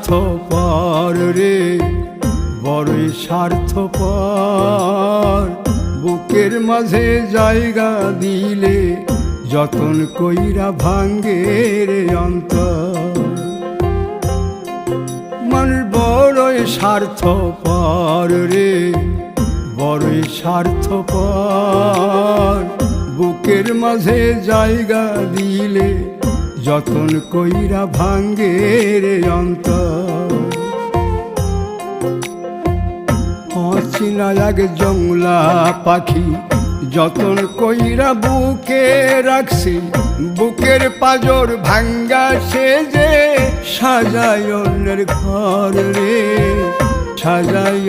স্বার্থপর রে, বড়ই স্বার্থপর। বুকের মাঝে জায়গা দিলে যতন কইরা ভাঙ্গে রে অন্তর। মানুষ বড়ই স্বার্থপর রে, বড়ই স্বার্থপর। বুকের মাঝে জায়গা দিলে যতন কইরা ভাঙ্গে রে অন্তর। অচিনা এক জংলা পাখি যতন কইরা বুকে রাখছি, বুকের পাজর ভাঙ্গা সে যে সাজায় অন্যের ঘর রে, সাজায়